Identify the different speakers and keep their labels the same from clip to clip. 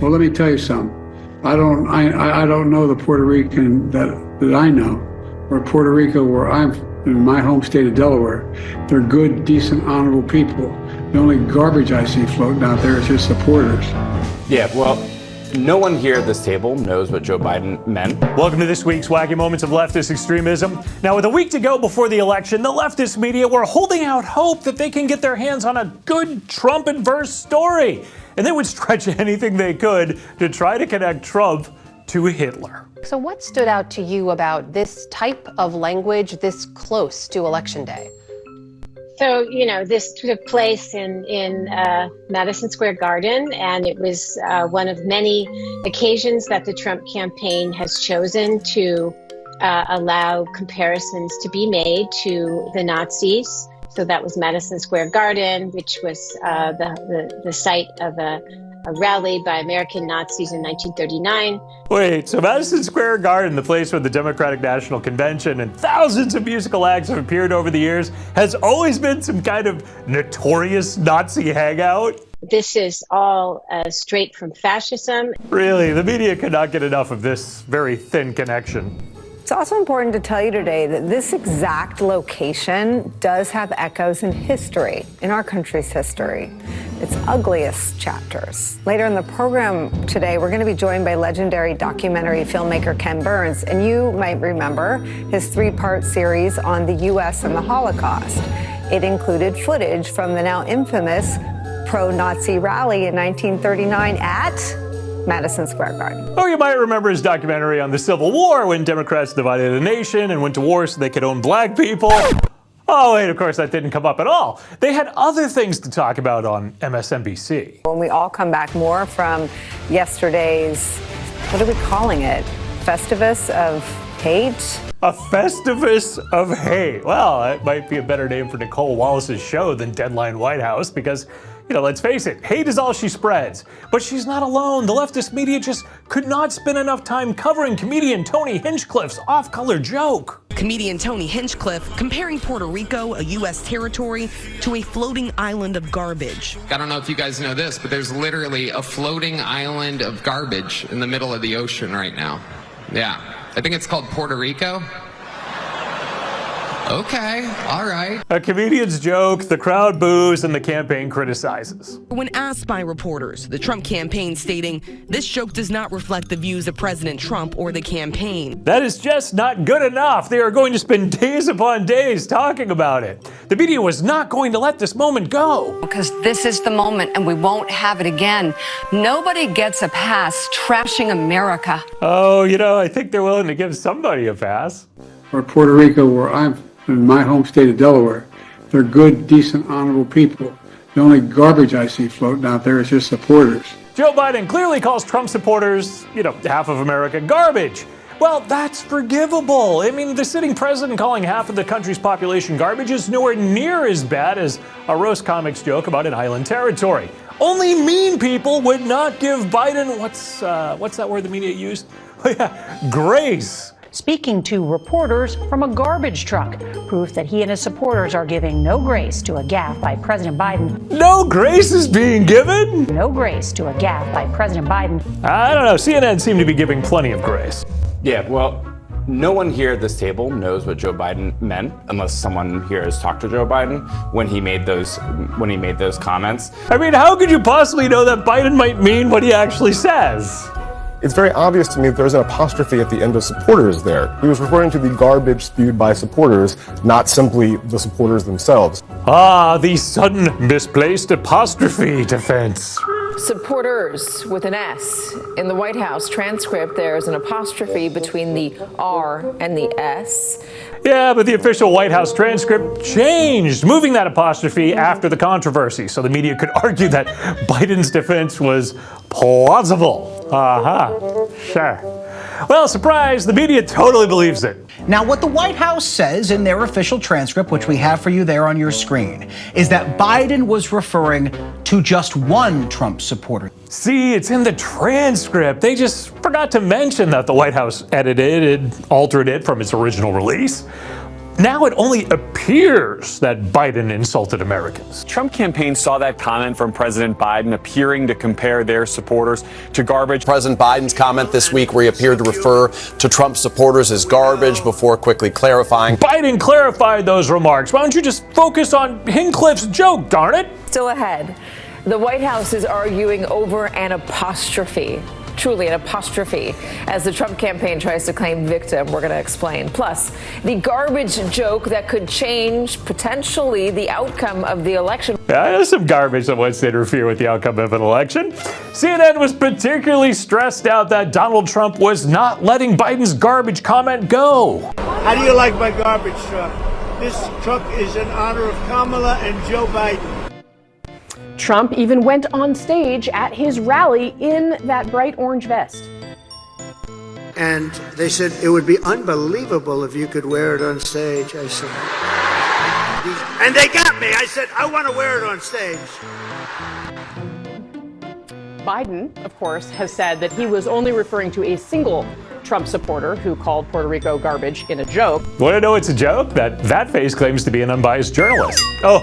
Speaker 1: Well, let me tell you something. I don't know the Puerto Rican that I know, or Puerto Rico where I'm in my home state of Delaware. They're good, decent, honorable people. The only garbage I see floating out there is his supporters.
Speaker 2: Yeah, well, no one here at this table knows what Joe Biden meant.
Speaker 3: Welcome to this week's Wacky Moments of Leftist Extremism. Now, with a week to go before the election, the leftist media were holding out hope that they can get their hands on a good Trump-inverse story. And they would stretch anything they could to try to connect Trump to Hitler.
Speaker 4: So what stood out to you about this type of language this close to Election Day?
Speaker 5: So, this took place in Madison Square Garden, and it was one of many occasions that the Trump campaign has chosen to allow comparisons to be made to the Nazis. So that was Madison Square Garden, which was the site of a rally by American Nazis in 1939.
Speaker 3: Wait, so Madison Square Garden, the place where the Democratic National Convention and thousands of musical acts have appeared over the years, has always been some kind of notorious Nazi hangout?
Speaker 5: This is all straight from fascism.
Speaker 3: Really, the media could not get enough of this very thin connection.
Speaker 6: It's also important to tell you today that this exact location does have echoes in history, in our country's history, its ugliest chapters. Later in the program today, we're going to be joined by legendary documentary filmmaker Ken Burns, and you might remember his three-part series on the U.S. and the Holocaust. It included footage from the now infamous pro-Nazi rally in 1939 at Madison Square Garden.
Speaker 3: Or you might remember his documentary on the Civil War, when Democrats divided the nation and went to war so they could own black people. Oh wait, of course that didn't come up at all. They had other things to talk about on MSNBC.
Speaker 6: When we all come back more from yesterday's, what are we calling it? Festivus of hate?
Speaker 3: A Festivus of hate. Well, that might be a better name for Nicole Wallace's show than Deadline White House, because let's face it, hate is all she spreads. But she's not alone. The leftist media just could not spend enough time covering comedian Tony Hinchcliffe's off-color joke.
Speaker 7: Comedian Tony Hinchcliffe comparing Puerto Rico, a U.S. territory, to a floating island of garbage.
Speaker 8: I don't know if you guys know this, but there's literally a floating island of garbage in the middle of the ocean right now. Yeah, I think it's called Puerto Rico. Okay, all right.
Speaker 3: A comedian's joke, the crowd boos, and the campaign criticizes.
Speaker 7: When asked by reporters, the Trump campaign stating, "This joke does not reflect the views of President Trump or the campaign."
Speaker 3: That is just not good enough. They are going to spend days upon days talking about it. The media was not going to let this moment go.
Speaker 9: Because this is the moment and we won't have it again. Nobody gets a pass trashing America.
Speaker 3: Oh, I think they're willing to give somebody a pass.
Speaker 1: Or Puerto Rico where I'm in my home state of Delaware. They're good, decent, honorable people. The only garbage I see floating out there is his supporters.
Speaker 3: Joe Biden clearly calls Trump supporters, half of America, garbage. Well, that's forgivable. I mean, the sitting president calling half of the country's population garbage is nowhere near as bad as a roast comics joke about an island territory. Only mean people would not give Biden, what's that word the media used? Oh yeah, grace.
Speaker 10: Speaking to reporters from a garbage truck, proof that he and his supporters are giving no grace to a gaffe by President Biden.
Speaker 3: No grace is being given?
Speaker 10: No grace to a gaffe by President Biden.
Speaker 3: I don't know. CNN seemed to be giving plenty of grace.
Speaker 2: Yeah, well, no one here at this table knows what Joe Biden meant, unless someone here has talked to Joe Biden when he made those comments.
Speaker 3: I mean, how could you possibly know that Biden might mean what he actually says?
Speaker 11: It's very obvious to me that there's an apostrophe at the end of supporters there. He was referring to the garbage spewed by supporters, not simply the supporters themselves.
Speaker 3: Ah, the sudden misplaced apostrophe defense.
Speaker 12: Supporters with an S. In the White House transcript, there's an apostrophe between the R and the S.
Speaker 3: Yeah, but the official White House transcript changed, moving that apostrophe after the controversy, so the media could argue that Biden's defense was plausible. Sure. Well, surprise, the media totally believes it.
Speaker 13: Now, what the White House says in their official transcript, which we have for you there on your screen, is that Biden was referring to just one Trump supporter.
Speaker 3: See, it's in the transcript. They just forgot to mention that the White House edited and altered it from its original release. Now it only appears that Biden insulted Americans.
Speaker 14: Trump campaign saw that comment from President Biden appearing to compare their supporters to garbage.
Speaker 15: President Biden's comment this week where he appeared to refer to Trump supporters as garbage before quickly clarifying.
Speaker 3: Biden clarified those remarks. Why don't you just focus on Hincliffe's joke, darn it?
Speaker 12: Still ahead, the White House is arguing over an apostrophe. Truly an apostrophe, as the Trump campaign tries to claim victim. We're going to explain. Plus, the garbage joke that could change, potentially, the outcome of the election.
Speaker 3: Yeah, there's some garbage that wants to interfere with the outcome of an election. CNN was particularly stressed out that Donald Trump was not letting Biden's garbage comment go.
Speaker 16: How do you like my garbage truck? This truck is in honor of Kamala and Joe Biden.
Speaker 10: Trump even went on stage at his rally in that bright orange vest.
Speaker 16: And they said it would be unbelievable if you could wear it on stage. I said, and they got me. I said, I want to wear it on stage.
Speaker 10: Biden, of course, has said that he was only referring to a single Trump supporter who called Puerto Rico garbage in a joke.
Speaker 3: Want to know it's a joke? That face claims to be an unbiased journalist. Oh,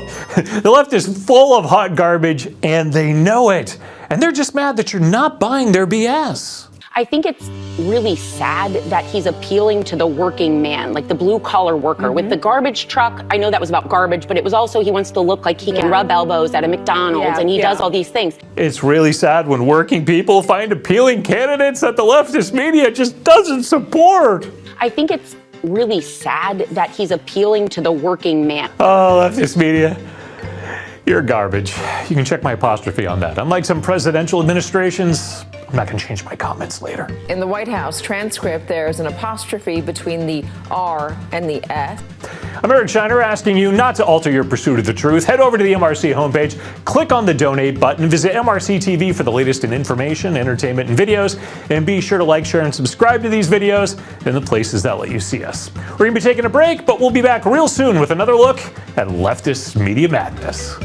Speaker 3: the left is full of hot garbage and they know it. And they're just mad that you're not buying their BS.
Speaker 17: I think it's really sad that he's appealing to the working man, like the blue collar worker. With the garbage truck, I know that was about garbage, but it was also he wants to look like he can rub elbows at a McDonald's and he does all these things.
Speaker 3: It's really sad when working people find appealing candidates that the leftist media just doesn't support.
Speaker 17: I think it's really sad that he's appealing to the working man.
Speaker 3: Oh, leftist media. You're garbage. You can check my apostrophe on that. Unlike some presidential administrations, I'm not going to change my comments later.
Speaker 12: In the White House transcript, there's an apostrophe between the R and the S.
Speaker 3: I'm Eric Shiner asking you not to alter your pursuit of the truth. Head over to the MRC homepage, click on the donate button, visit MRC-TV for the latest in information, entertainment, and videos, and be sure to like, share, and subscribe to these videos in the places that let you see us. We're going to be taking a break, but we'll be back real soon with another look at leftist media madness.